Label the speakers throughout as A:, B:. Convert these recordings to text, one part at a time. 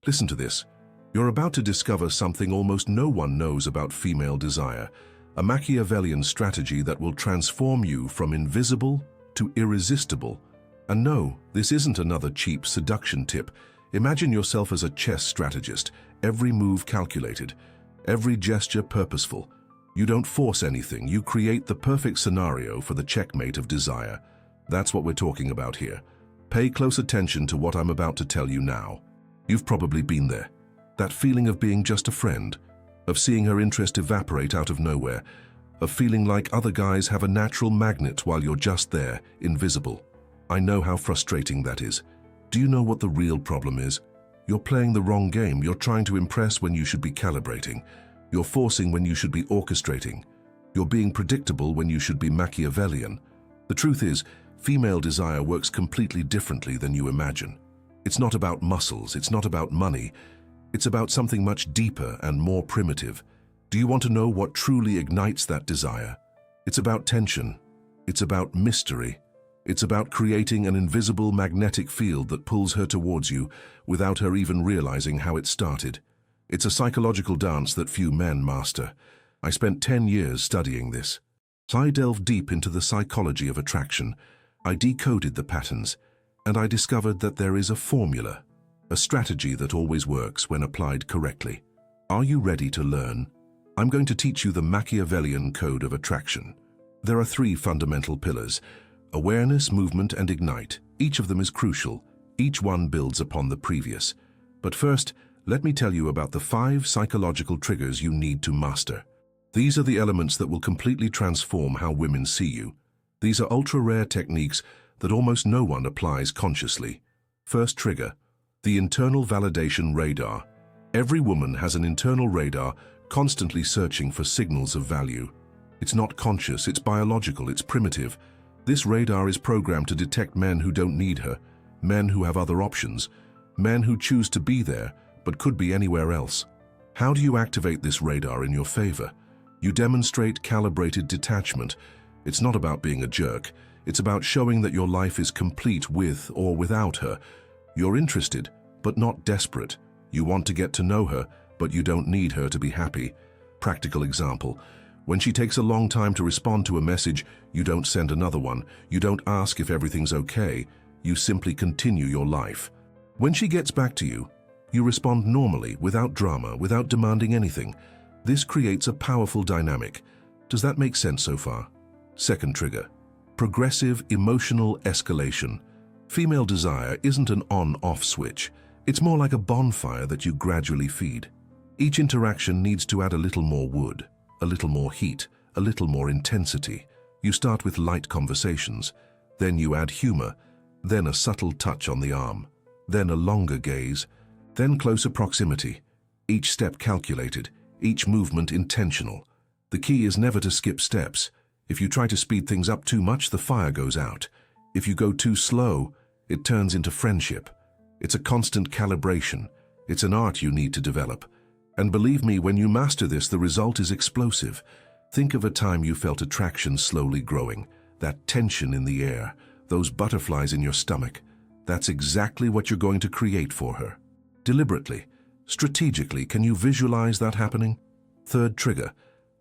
A: Listen to this. You're about to discover something almost no one knows about female desire, a Machiavellian strategy that will transform you from invisible to irresistible. And no, this isn't another cheap seduction tip. Imagine yourself as a chess strategist, every move calculated, every gesture purposeful. You don't force anything, you create the perfect scenario for the checkmate of desire. That's what we're talking about here. Pay close attention to what I'm about to tell you now. You've probably been there. That feeling of being just a friend, of seeing her interest evaporate out of nowhere, of feeling like other guys have a natural magnet while you're just there, invisible. I know how frustrating that is. Do you know what the real problem is? You're playing the wrong game. You're trying to impress when you should be calibrating. You're forcing when you should be orchestrating. You're being predictable when you should be Machiavellian. The truth is, female desire works completely differently than you imagine. It's not about muscles, it's not about money. It's about something much deeper and more primitive. Do you want to know what truly ignites that desire? It's about tension. It's about mystery. It's about creating an invisible magnetic field that pulls her towards you without her even realizing how it started. It's a psychological dance that few men master. I spent 10 years studying this. I delved deep into the psychology of attraction. I decoded the patterns, and I discovered that there is a formula, a strategy that always works when applied correctly. Are you ready to learn? I'm going to teach you the Machiavellian code of attraction. There are 3 fundamental pillars: awareness, movement, and ignite. Each of them is crucial. Each one builds upon the previous. But first, let me tell you about the 5 psychological triggers you need to master. These are the elements that will completely transform how women see you. These are ultra-rare techniques that almost no one applies consciously. First trigger, the internal validation radar. Every woman has an internal radar constantly searching for signals of value. It's not conscious, it's biological, it's primitive. This radar is programmed to detect men who don't need her, men who have other options, men who choose to be there but could be anywhere else. How do you activate this radar in your favor? You demonstrate calibrated detachment. It's not about being a jerk. It's about showing that your life is complete with or without her. You're interested, but not desperate. You want to get to know her, but you don't need her to be happy. Practical example. When she takes a long time to respond to a message, you don't send another one. You don't ask if everything's okay. You simply continue your life. When she gets back to you, you respond normally, without drama, without demanding anything. This creates a powerful dynamic. Does that make sense so far? Second trigger, progressive emotional escalation. Female desire isn't an on-off switch. It's more like a bonfire that you gradually feed. Each interaction needs to add a little more wood, a little more heat, a little more intensity. You start with light conversations, then you add humor, then a subtle touch on the arm, then a longer gaze, then closer proximity. Each step calculated, each movement intentional. The key is never to skip steps. If you try to speed things up too much, the fire goes out. If you go too slow, it turns into friendship. It's a constant calibration. It's an art you need to develop. And believe me, when you master this, the result is explosive. Think of a time you felt attraction slowly growing, that tension in the air, those butterflies in your stomach. That's exactly what you're going to create for her. Deliberately, strategically, can you visualize that happening? Third trigger,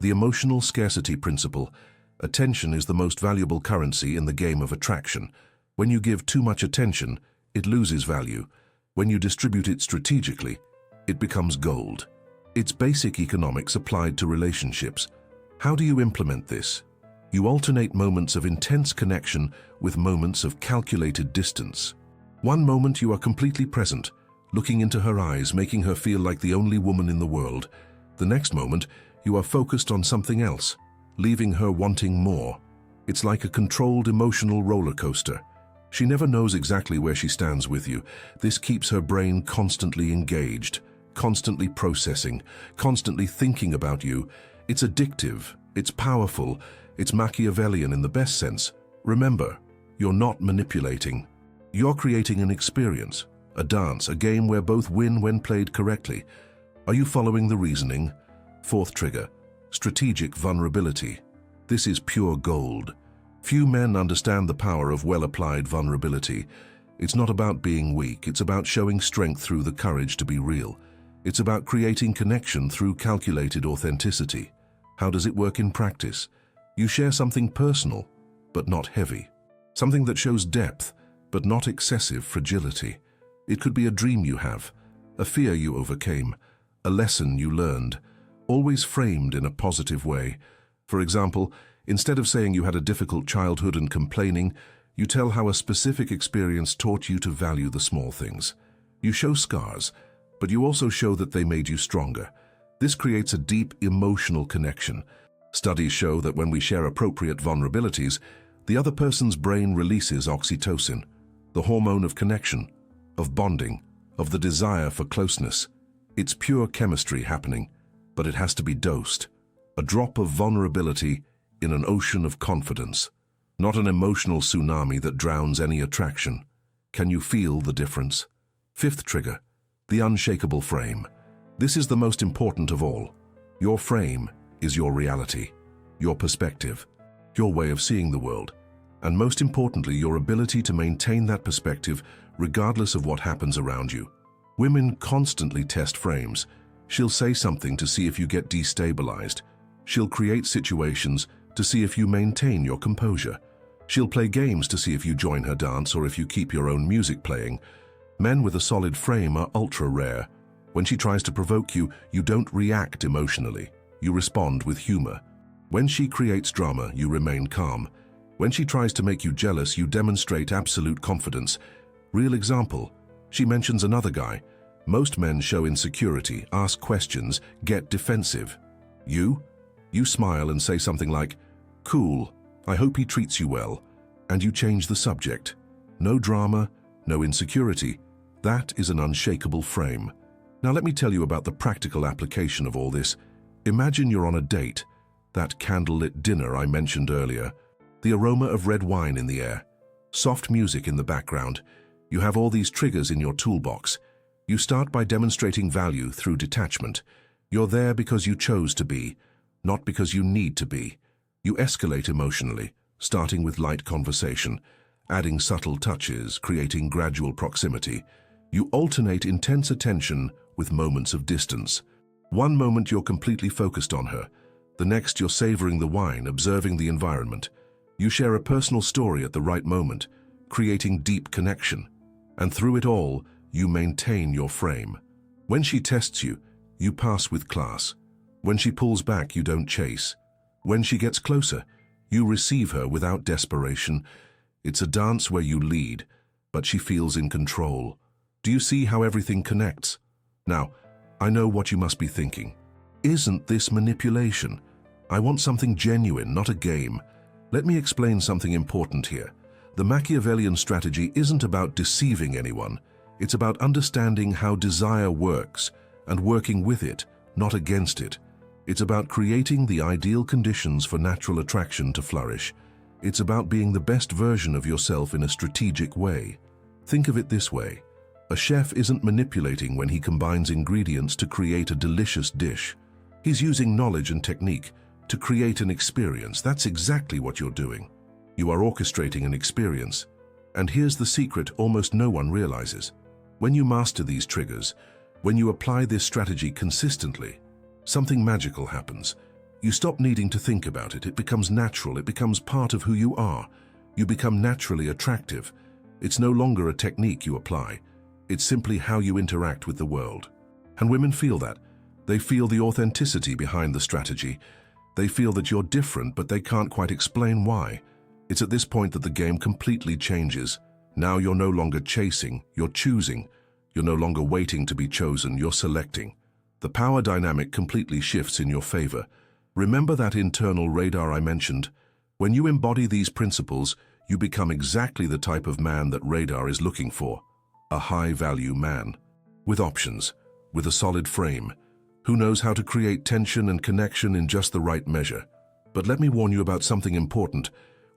A: the emotional scarcity principle. Attention is the most valuable currency in the game of attraction. When you give too much attention, it loses value. When you distribute it strategically, it becomes gold. It's basic economics applied to relationships. How do you implement this? You alternate moments of intense connection with moments of calculated distance. One moment you are completely present, looking into her eyes, making her feel like the only woman in the world. The next moment, you are focused on something else, leaving her wanting more. It's like a controlled emotional roller coaster. She never knows exactly where she stands with you. This keeps her brain constantly engaged, constantly processing, constantly thinking about you. It's addictive, it's powerful, it's Machiavellian in the best sense. Remember, you're not manipulating. You're creating an experience, a dance, a game where both win when played correctly. Are you following the reasoning? Fourth trigger, strategic vulnerability. This is pure gold. Few men understand the power of well-applied vulnerability. It's not about being weak, it's about showing strength through the courage to be real. It's about creating connection through calculated authenticity. How does it work in practice? You share something personal, but not heavy. Something that shows depth, but not excessive fragility. It could be a dream you have, a fear you overcame, a lesson you learned, always framed in a positive way. For example, instead of saying you had a difficult childhood and complaining, you tell how a specific experience taught you to value the small things. You show scars, but you also show that they made you stronger. This creates a deep emotional connection. Studies show that when we share appropriate vulnerabilities, the other person's brain releases oxytocin, the hormone of connection, of bonding, of the desire for closeness. It's pure chemistry happening, but it has to be dosed. A drop of vulnerability in an ocean of confidence, not an emotional tsunami that drowns any attraction. Can you feel the difference? Fifth trigger, the unshakable frame. This is the most important of all. Your frame is your reality, your perspective, your way of seeing the world, and most importantly, your ability to maintain that perspective regardless of what happens around you. Women constantly test frames. She'll say something to see if you get destabilized. She'll create situations to see if you maintain your composure. She'll play games to see if you join her dance or if you keep your own music playing. Men with a solid frame are ultra rare. When she tries to provoke you, you don't react emotionally. You respond with humor. When she creates drama, you remain calm. When she tries to make you jealous, you demonstrate absolute confidence. Real example, she mentions another guy. Most men show insecurity, ask questions, get defensive. You smile and say something like, "Cool, I hope he treats you well," and you change the subject. No drama, no insecurity. That is an unshakable frame. Now let me tell you about the practical application of all this. Imagine you're on a date, that candlelit dinner I mentioned earlier, the aroma of red wine in the air, soft music in the background. You have all these triggers in your toolbox. You start by demonstrating value through detachment. You're there because you chose to be, not because you need to be. You escalate emotionally, starting with light conversation, adding subtle touches, creating gradual proximity. You alternate intense attention with moments of distance. One moment you're completely focused on her. The next you're savoring the wine, observing the environment. You share a personal story at the right moment, creating deep connection. And through it all, you maintain your frame. When she tests you, you pass with class. When she pulls back, you don't chase. When she gets closer, you receive her without desperation. It's a dance where you lead, but she feels in control. Do you see how everything connects? Now, I know what you must be thinking. Isn't this manipulation? I want something genuine, not a game. Let me explain something important here. The Machiavellian strategy isn't about deceiving anyone. It's about understanding how desire works and working with it, not against it. It's about creating the ideal conditions for natural attraction to flourish. It's about being the best version of yourself in a strategic way. Think of it this way. A chef isn't manipulating when he combines ingredients to create a delicious dish. He's using knowledge and technique to create an experience. That's exactly what you're doing. You are orchestrating an experience. And here's the secret almost no one realizes. When you master these triggers, when you apply this strategy consistently, something magical happens. You stop needing to think about it. It becomes natural. It becomes part of who you are. You become naturally attractive. It's no longer a technique you apply. It's simply how you interact with the world. And women feel that. They feel the authenticity behind the strategy. They feel that you're different, but they can't quite explain why. It's at this point that the game completely changes. Now you're no longer chasing, you're choosing. You're no longer waiting to be chosen, you're selecting. The power dynamic completely shifts in your favor. Remember that internal radar I mentioned? When you embody these principles, you become exactly the type of man that radar is looking for. A high-value man. With options, with a solid frame, who knows how to create tension and connection in just the right measure. But let me warn you about something important.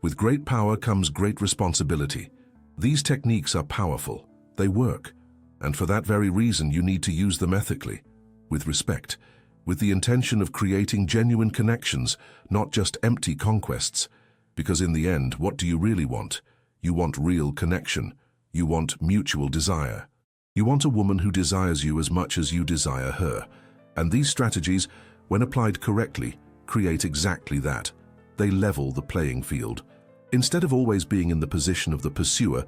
A: With great power comes great responsibility. These techniques are powerful. They work. And for that very reason, you need to use them ethically, with respect, with the intention of creating genuine connections, not just empty conquests. Because in the end, what do you really want? You want real connection. You want mutual desire. You want a woman who desires you as much as you desire her. And these strategies, when applied correctly, create exactly that. They level the playing field. Instead of always being in the position of the pursuer,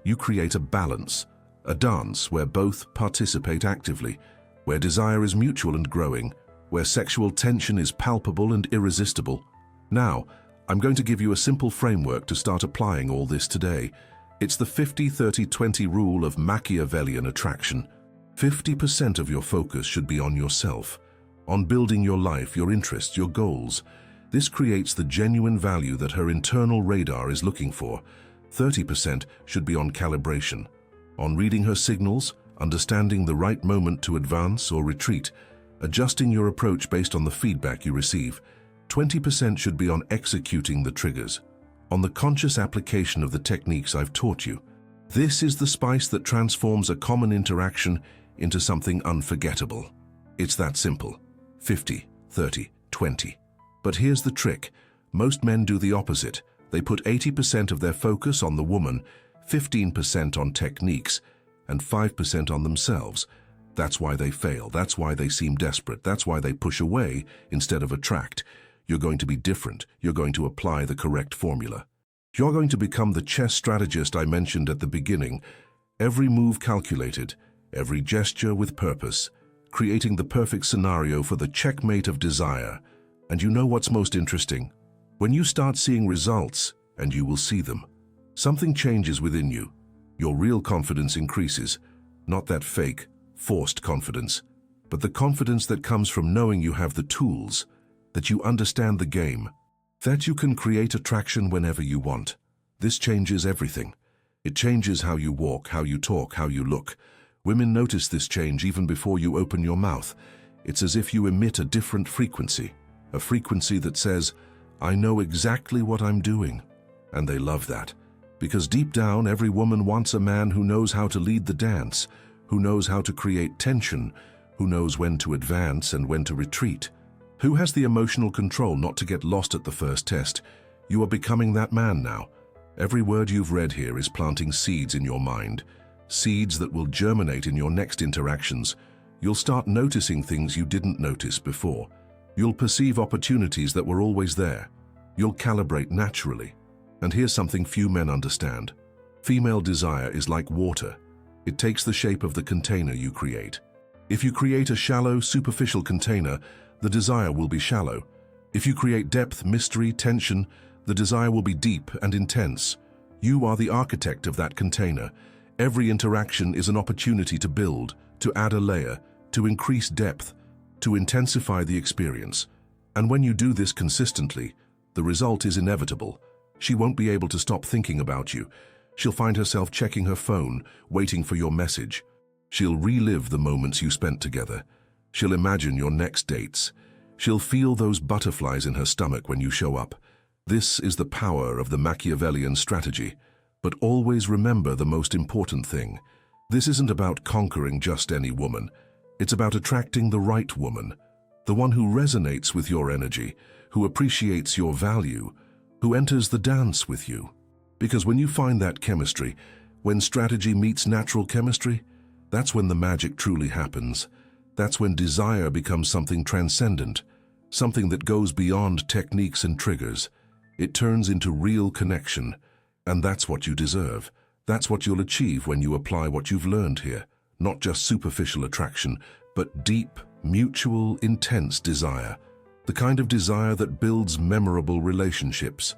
A: you create a balance, a dance where both participate actively, where desire is mutual and growing, where sexual tension is palpable and irresistible. Now, I'm going to give you a simple framework to start applying all this today. It's the 50-30-20 rule of Machiavellian attraction. 50% of your focus should be on yourself, on building your life, your interests, your goals. This creates the genuine value that her internal radar is looking for. 30% should be on calibration, on reading her signals, understanding the right moment to advance or retreat, adjusting your approach based on the feedback you receive. 20% should be on executing the triggers, on the conscious application of the techniques I've taught you. This is the spice that transforms a common interaction into something unforgettable. It's that simple. 50-30-20. But here's the trick. Most men do the opposite. They put 80% of their focus on the woman, 15% on techniques, and 5% on themselves. That's why they fail. That's why they seem desperate. That's why they push away instead of attract. You're going to be different. You're going to apply the correct formula. You're going to become the chess strategist I mentioned at the beginning. Every move calculated, every gesture with purpose, creating the perfect scenario for the checkmate of desire. And you know what's most interesting? When you start seeing results, and you will see them, something changes within you. Your real confidence increases. Not that fake, forced confidence, but the confidence that comes from knowing you have the tools, that you understand the game, that you can create attraction whenever you want. This changes everything. It changes how you walk, how you talk, how you look. Women notice this change even before you open your mouth. It's as if you emit a different frequency, a frequency that says, I know exactly what I'm doing. And they love that. Because deep down, every woman wants a man who knows how to lead the dance, who knows how to create tension, who knows when to advance and when to retreat, who has the emotional control not to get lost at the first test. You are becoming that man now. Every word you've read here is planting seeds in your mind, seeds that will germinate in your next interactions. You'll start noticing things you didn't notice before. You'll perceive opportunities that were always there. You'll calibrate naturally. And here's something few men understand. Female desire is like water. It takes the shape of the container you create. If you create a shallow, superficial container, the desire will be shallow. If you create depth, mystery, tension, the desire will be deep and intense. You are the architect of that container. Every interaction is an opportunity to build, to add a layer, to increase depth, to intensify the experience. And when you do this consistently, the result is inevitable. She won't be able to stop thinking about you. She'll find herself checking her phone, waiting for your message. She'll relive the moments you spent together. She'll imagine your next dates. She'll feel those butterflies in her stomach when you show up. This is the power of the Machiavellian strategy. But always remember the most important thing. This isn't about conquering just any woman. It's about attracting the right woman, the one who resonates with your energy, who appreciates your value, who enters the dance with you. Because when you find that chemistry, when strategy meets natural chemistry, that's when the magic truly happens. That's when desire becomes something transcendent, something that goes beyond techniques and triggers. It turns into real connection, and that's what you deserve. That's what you'll achieve when you apply what you've learned here. Not just superficial attraction, but deep, mutual, intense desire. The kind of desire that builds memorable relationships.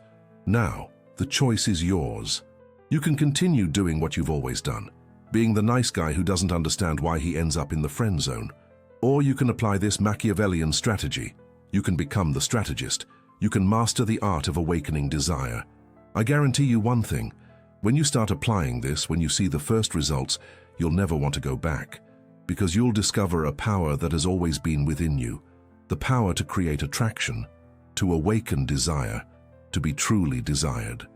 A: Now, the choice is yours. You can continue doing what you've always done, being the nice guy who doesn't understand why he ends up in the friend zone. Or you can apply this Machiavellian strategy. You can become the strategist. You can master the art of awakening desire. I guarantee you one thing. When you start applying this, when you see the first results, you'll never want to go back. Because you'll discover a power that has always been within you. The power to create attraction, to awaken desire, to be truly desired.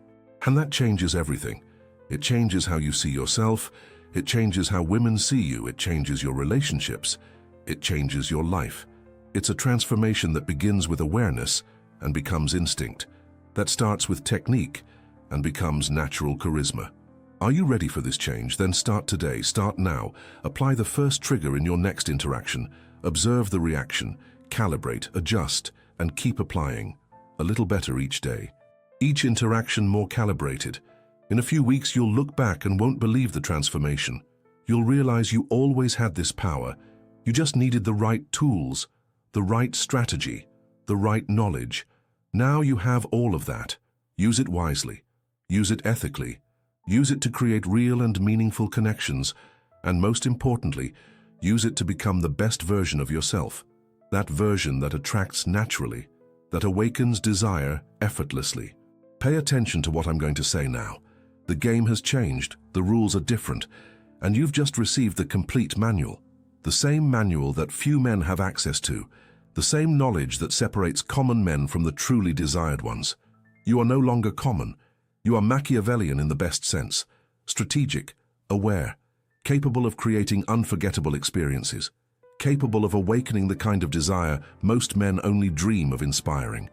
A: And that changes everything. It changes how you see yourself. It changes how women see you. It changes your relationships. It changes your life. It's a transformation that begins with awareness and becomes instinct, that starts with technique and becomes natural charisma. Are you ready for this change? Then start today, start now. Apply the first trigger in your next interaction. Observe the reaction, calibrate, adjust, and keep applying. A little better each day. Each interaction more calibrated. In a few weeks, you'll look back and won't believe the transformation. You'll realize you always had this power. You just needed the right tools, the right strategy, the right knowledge. Now you have all of that. Use it wisely. Use it ethically. Use it to create real and meaningful connections. And most importantly, use it to become the best version of yourself. That version that attracts naturally, that awakens desire effortlessly. Pay attention to what I'm going to say now. The game has changed, the rules are different, and you've just received the complete manual. The same manual that few men have access to, the same knowledge that separates common men from the truly desired ones. You are no longer common. You are Machiavellian in the best sense, strategic, aware, capable of creating unforgettable experiences, capable of awakening the kind of desire most men only dream of inspiring.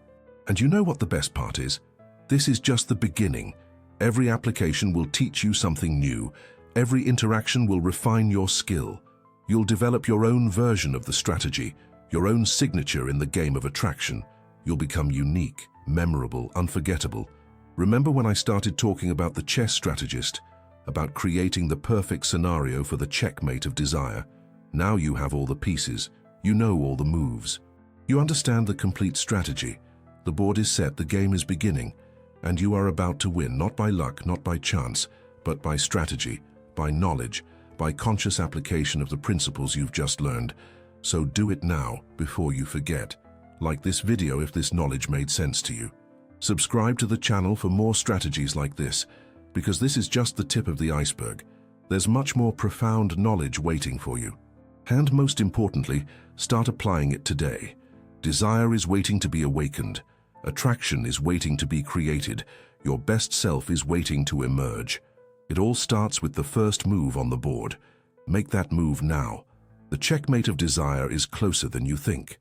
A: And you know what the best part is? This is just the beginning. Every application will teach you something new. Every interaction will refine your skill. You'll develop your own version of the strategy, your own signature in the game of attraction. You'll become unique, memorable, unforgettable. Remember when I started talking about the chess strategist, about creating the perfect scenario for the checkmate of desire? Now you have all the pieces. You know all the moves. You understand the complete strategy. The board is set, the game is beginning, and you are about to win, not by luck, not by chance, but by strategy, by knowledge, by conscious application of the principles you've just learned. So do it now, before you forget. Like this video if this knowledge made sense to you. Subscribe to the channel for more strategies like this, because this is just the tip of the iceberg. There's much more profound knowledge waiting for you. And most importantly, start applying it today. Desire is waiting to be awakened. Attraction is waiting to be created. Your best self is waiting to emerge. It all starts with the first move on the board. Make that move now. The checkmate of desire is closer than you think.